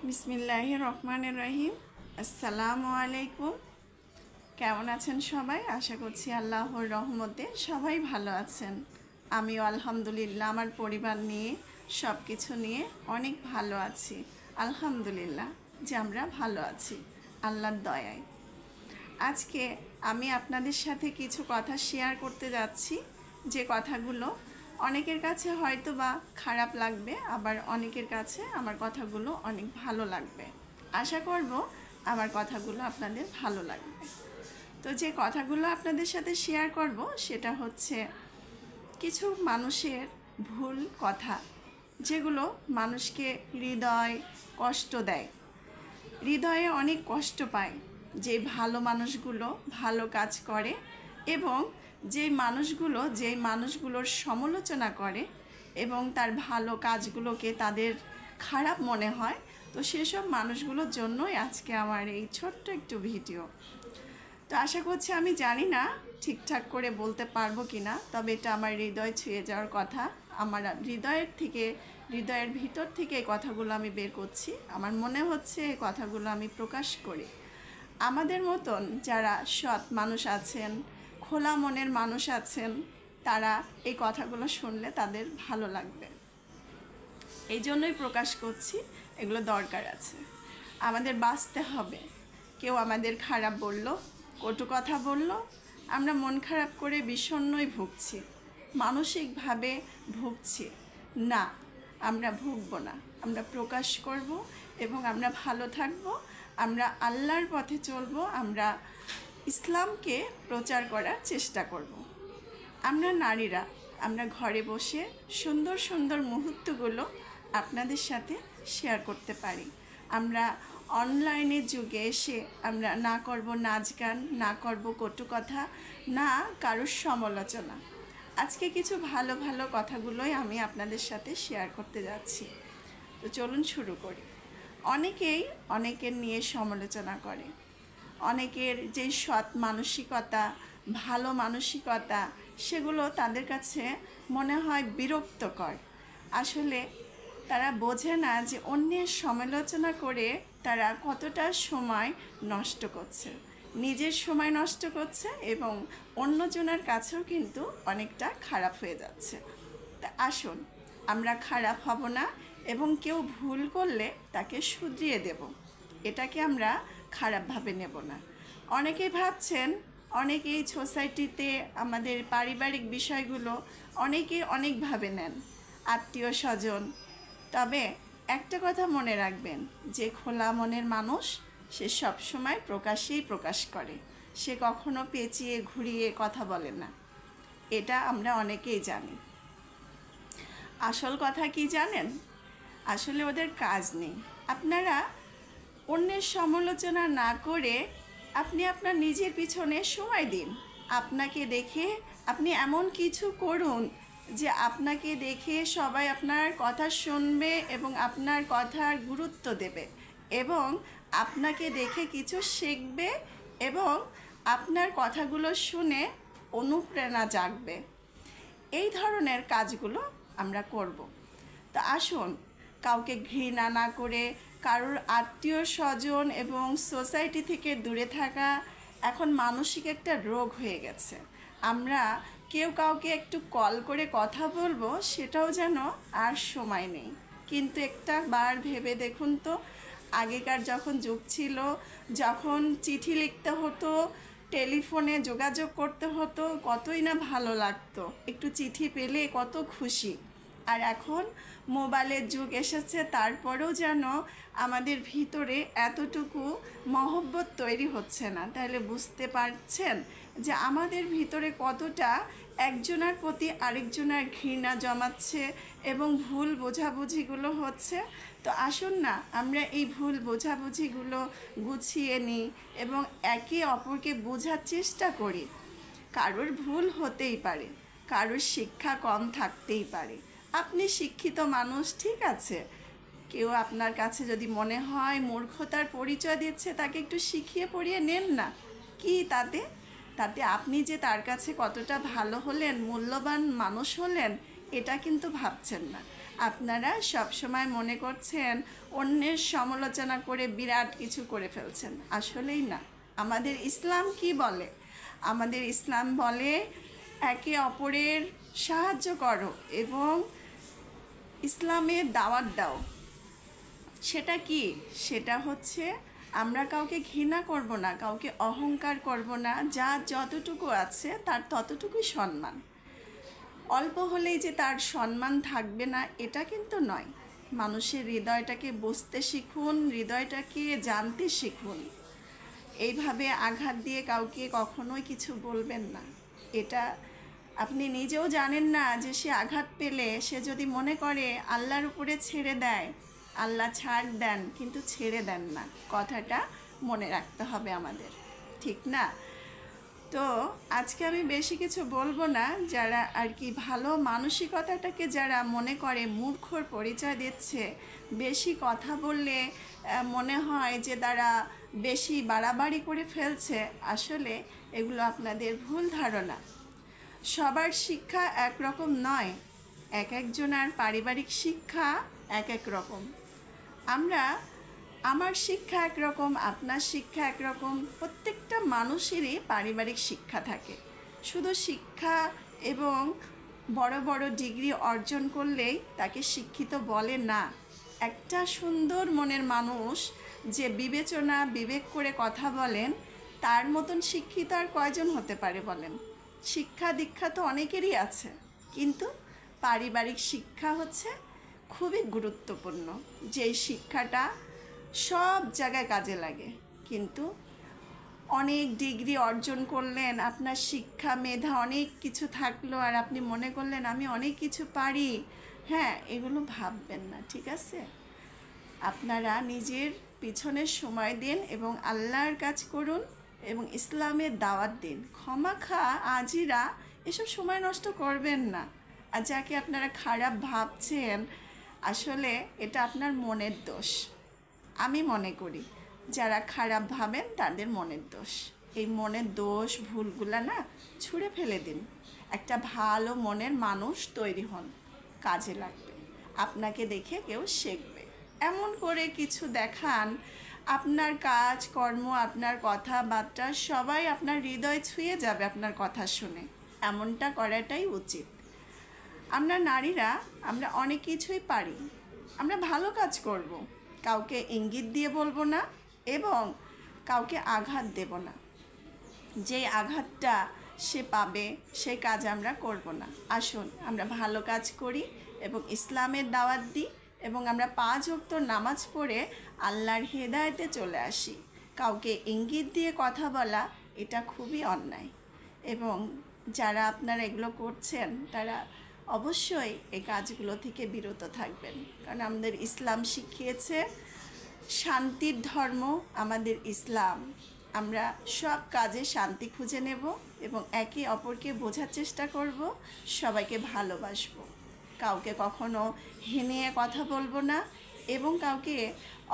বিসমিল্লাহির রহমানির রহিম। আসসালামু আলাইকুম। কেমন আছেন সবাই? আশা করছি আল্লাহর রহমতে সবাই ভালো আছেন। আমিও আলহামদুলিল্লাহ আমার পরিবার নিয়ে সব কিছু নিয়ে অনেক ভালো আছি। আলহামদুলিল্লাহ যে আমরা ভালো আছি আল্লাহর দয়ায়। আজকে আমি আপনাদের সাথে কিছু কথা শেয়ার করতে যাচ্ছি, যে কথাগুলো অনেকের কাছে হয়তো বা খারাপ লাগবে, আবার অনেকের কাছে আমার কথাগুলো অনেক ভালো লাগবে। আশা করব আমার কথাগুলো আপনাদের ভালো লাগবে। তো যে কথাগুলো আপনাদের সাথে শেয়ার করব সেটা হচ্ছে কিছু মানুষের ভুল কথা, যেগুলো মানুষকে হৃদয় কষ্ট দেয়, হৃদয়ে অনেক কষ্ট পায়। যে ভালো মানুষগুলো ভালো কাজ করে এবং যেই মানুষগুলোর সমালোচনা করে এবং তার ভালো কাজগুলোকে তাদের খারাপ মনে হয়, তো সেসব মানুষগুলোর জন্যই আজকে আমার এই ছোট্ট একটু ভিডিও। তো আশা করছি, আমি জানি না ঠিকঠাক করে বলতে পারবো কি না, তবে এটা আমার হৃদয় ছুঁয়ে যাওয়ার কথা। আমার হৃদয়ের ভিতর থেকে এই কথাগুলো আমি বের করছি। আমার মনে হচ্ছে এই কথাগুলো আমি প্রকাশ করি। আমাদের মতন যারা সৎ মানুষ আছেন, খোলা মনের মানুষ আছেন, তারা এই কথাগুলো শুনলে তাদের ভালো লাগবে। এই জন্যই প্রকাশ করছি, এগুলো দরকার আছে, আমাদের বাঁচতে হবে। কেউ আমাদের খারাপ বলল, কটু কথা বলল, আমরা মন খারাপ করে বিষণ্ণই ভুগছি, মানসিকভাবে ভুগছি। না, আমরা ভুগব না, আমরা প্রকাশ করব এবং আমরা ভালো থাকব, আমরা আল্লাহর পথে চলব, আমরা ইসলামকে প্রচার করার চেষ্টা করব। আমরা নারীরা আমরা ঘরে বসে সুন্দর সুন্দর মুহূর্তগুলো আপনাদের সাথে শেয়ার করতে পারি। আমরা অনলাইনের যুগে এসে আমরা না করব নাচ গান, না করব কটু কথা, না কারোর সমালোচনা। আজকে কিছু ভালো ভালো কথাগুলোই আমি আপনাদের সাথে শেয়ার করতে যাচ্ছি। তো চলুন শুরু করি। অনেকেই অনেকের নিয়ে সমালোচনা করে, অনেকের যে সৎ মানসিকতা, ভালো মানসিকতা, সেগুলো তাদের কাছে মনে হয় বিরক্তকর। আসলে তারা বোঝে না যে অন্যের সমালোচনা করে তারা কতটা সময় নষ্ট করছে, নিজের সময় নষ্ট করছে এবং অন্যজনের কাছেও কিন্তু অনেকটা খারাপ হয়ে যাচ্ছে। তা আসুন, আমরা খারাপ হব না এবং কেউ ভুল করলে তাকে শুধরিয়ে দেব, এটাকে আমরা খারাপভাবে নেব না। অনেকেই ভাবছেন, অনেকেই সোসাইটিতে আমাদের পারিবারিক বিষয়গুলো অনেকেই অনেকভাবে নেন, আত্মীয় স্বজন। তবে একটা কথা মনে রাখবেন, যে খোলা মনের মানুষ সে সবসময় প্রকাশেই প্রকাশ করে, সে কখনো পেঁচিয়ে ঘুরিয়ে কথা বলে না। এটা আমরা অনেকেই জানি। আসল কথা কি জানেন? আসলে ওদের কাজ নেই। আপনারা অন্যের সমালোচনা না করে আপনি আপনার নিজের পিছনে সময় দিন। আপনাকে দেখে আপনি এমন কিছু করুন যে আপনাকে দেখে সবাই আপনার কথা শুনবে এবং আপনার কথার গুরুত্ব দেবে এবং আপনাকে দেখে কিছু শিখবে এবং আপনার কথাগুলো শুনে অনুপ্রেরণা জাগবে। এই ধরনের কাজগুলো আমরা করব। তো আসুন, কাউকে ঘৃণা না করে, কারোর আত্মীয় স্বজন এবং সোসাইটি থেকে দূরে থাকা এখন মানসিক একটা রোগ হয়ে গেছে। আমরা কেউ কাউকে একটু কল করে কথা বলবো, সেটাও যেন আর সময় নেই। কিন্তু একটা বার ভেবে দেখুন তো, আগেকার যখন যুগ ছিল, যখন চিঠি লিখতে হতো, টেলিফোনে যোগাযোগ করতে হতো, কতই না ভালো লাগতো, একটু চিঠি পেলে কত খুশি। আর এখন মোবাইলের যুগ এসেছে, তারপরেও যেন আমাদের ভিতরে এতটুকু মহব্বত তৈরি হচ্ছে না। তাহলে বুঝতে পারছেন যে আমাদের ভিতরে কতটা একজনের প্রতি আরেকজনের ঘৃণা জমাচ্ছে এবং ভুল বোঝাবুঝিগুলো হচ্ছে। তো আসুন না, আমরা এই ভুল বোঝাবুঝিগুলো গুছিয়ে নিই এবং একে অপরকে বোঝার চেষ্টা করি। কারোর ভুল হতেই পারে, কারোর শিক্ষা কম থাকতেই পারে। আপনি শিক্ষিত মানুষ, ঠিক আছে, কেউ আপনার কাছে যদি মনে হয় মূর্খতার পরিচয় দিচ্ছে, তাকে একটু শিখিয়ে পড়িয়ে নেন না। কি তাতে আপনি যে তার কাছে কতটা ভালো হলেন, মূল্যবান মানুষ হলেন, এটা কিন্তু ভাবছেন না। আপনারা সব সময় মনে করছেন অন্যের সমালোচনা করে বিরাট কিছু করে ফেলছেন, আসলেই না। আমাদের ইসলাম কি বলে? আমাদের ইসলাম বলে একে অপরের সাহায্য করো এবং ইসলামের দাওয়াত দাও। সেটা কি? সেটা হচ্ছে আমরা কাউকে ঘৃণা করব না, কাউকে অহংকার করব না, যা যতটুকু আছে তার ততটুকুই সম্মান। অল্প হলেই যে তার সম্মান থাকবে না এটা কিন্তু নয়। মানুষের হৃদয়টাকে বুঝতে শিখুন, হৃদয়টাকে জানতে শিখুন। এইভাবে আঘাত দিয়ে কাউকে কখনোই কিছু বলবেন না। এটা আপনি নিজেও জানেন না যে সে আঘাত পেলে সে যদি মনে করে আল্লাহর উপরে ছেড়ে দেয়, আল্লাহ ছাড় দেন কিন্তু ছেড়ে দেন না। কথাটা মনে রাখতে হবে আমাদের, ঠিক না? তো আজকে আমি বেশি কিছু বলবো না। যারা আর কি ভালো মানসিকতাটাকে যারা মনে করে মূর্খর পরিচয় দিচ্ছে, বেশি কথা বললে মনে হয় যে তারা বেশি বাড়াবাড়ি করে ফেলছে, আসলে এগুলো আপনাদের ভুল ধারণা। সবার শিক্ষা একরকম নয়, এক একজনের পারিবারিক শিক্ষা এক এক রকম। আমার শিক্ষা একরকম, আপনার শিক্ষা একরকম। প্রত্যেকটা মানুষেরই পারিবারিক শিক্ষা থাকে। শুধু শিক্ষা এবং বড় বড় ডিগ্রি অর্জন করলেই তাকে শিক্ষিত বলে না। একটা সুন্দর মনের মানুষ যে বিবেচনা বিবেক করে কথা বলেন, তার মতন শিক্ষিত আর কয়জন হতে পারে বলেন? শিক্ষা দীক্ষা তো অনেকেরই আছে, কিন্তু পারিবারিক শিক্ষা হচ্ছে খুবই গুরুত্বপূর্ণ। যেই শিক্ষাটা সব জায়গায় কাজে লাগে। কিন্তু অনেক ডিগ্রি অর্জন করলেন, আপনার শিক্ষা মেধা অনেক কিছু থাকলো, আর আপনি মনে করলেন আমি অনেক কিছু পারি। হ্যাঁ, এগুলো ভাববেন না, ঠিক আছে? আপনারা নিজের পিছনের সময় দিন এবং আল্লাহর কাজ করুন এবং ইসলামের দাওয়াত দিন। ক্ষমাখা আজিরা এসব সময় নষ্ট করবেন না। আর যাকে আপনারা খারাপ ভাবছেন, আসলে এটা আপনার মনের দোষ। আমি মনে করি যারা খারাপ ভাবেন তাদের মনের দোষ। এই মনের দোষ ভুলগুলা না ছুঁড়ে ফেলে দিন। একটা ভালো মনের মানুষ তৈরি হন, কাজে লাগবে। আপনাকে দেখে কেউ শিখবে। এমন করে কিছু দেখান, আপনার কাজ কর্ম, আপনার কথাবার্তা সবাই আপনার হৃদয় ছুঁয়ে যাবে আপনার কথা শুনে। এমনটা করাটাই উচিত। আমরা নারীরা আমরা অনেক কিছুই পারি। আমরা ভালো কাজ করব, কাউকে ইঙ্গিত দিয়ে বলবো না এবং কাউকে আঘাত দেব না। যেই আঘাতটা সে পাবে সেই কাজ আমরা করব না। আসুন আমরা ভালো কাজ করি এবং ইসলামের দাওয়াত দিই এবং আমরা 5 ওয়াক্ত নামাজ পড়ে আল্লাহর হেদায়েতে চলে আসি। কাউকে ইঙ্গিত দিয়ে কথা বলা এটা খুবই অন্যায়। এবং যারা আপনারা এগুলো করছেন তারা অবশ্যই এই কাজগুলো থেকে বিরত থাকবেন। কারণ আমাদের ইসলাম শিখিয়েছে শান্তির ধর্ম আমাদের ইসলাম। আমরা সব কাজে শান্তি খুঁজে নেব এবং একে অপরকে বোঝার চেষ্টা করব, সবাইকে ভালোবাসবো। কাউকে কখনো হেনিয়ে কথা বলবো না এবং কাউকে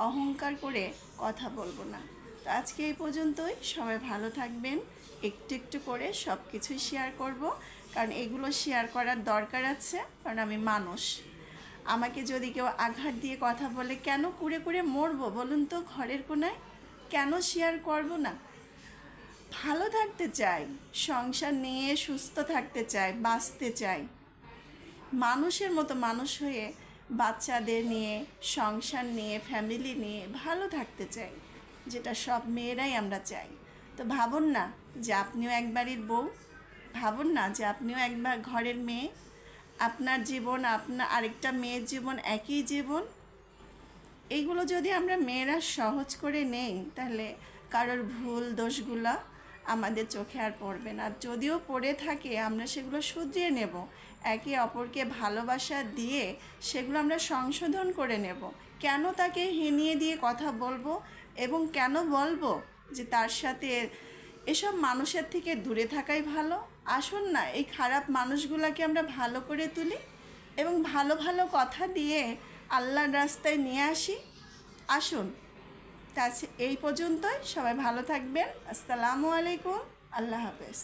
অহংকার করে কথা বলবো না। তো আজকে এই পর্যন্তই। সবাই ভালো থাকবেন। একটু একটু করে সব কিছুই শেয়ার করব, কারণ এগুলো শেয়ার করার দরকার আছে। কারণ আমি মানুষ, আমাকে যদি কেউ আঘাত দিয়ে কথা বলে কেন কুড়ে কুড়ে মরবো বলুন তো ঘরের কোনায়? কেন শেয়ার করব না? ভালো থাকতে চাই, সংসার নিয়ে সুস্থ থাকতে চাই, বাঁচতে চাই, মানুষের মতো মানুষ হয়ে বাচ্চাদের নিয়ে, সংসার নিয়ে, ফ্যামিলি নিয়ে ভালো থাকতে চাই, যেটা সব মেয়েরাই আমরা চাই। তো ভাবুন না যে আপনিও এক বাড়ির বউ, ভাবুন না যে আপনিও একবার ঘরের মেয়ে। আপনার জীবন, আপনার আরেকটা মেয়ের জীবন একই জীবন। এইগুলো যদি আমরা মেয়েরা সহজ করে নেই, তাহলে কারোর ভুল দোষগুলো আমাদের চোখে আর পড়বে না। যদিও পড়ে থাকে আমরা সেগুলো শুধরিয়ে নেব, একে অপরকে ভালোবাসা দিয়ে সেগুলো আমরা সংশোধন করে নেব। কেন তাকে হিনিয়ে দিয়ে কথা বলবো এবং কেন বলবো যে তার সাথে? এসব মানুষের থেকে দূরে থাকাই ভালো। আসুন না এই খারাপ মানুষগুলোকে আমরা ভালো করে তুলি এবং ভালো ভালো কথা দিয়ে আল্লাহর রাস্তায় নিয়ে আসি। আসুন, তা এই পর্যন্তই। সবাই ভালো থাকবেন। আসসালামু আলাইকুম। আল্লাহ হাফেজ।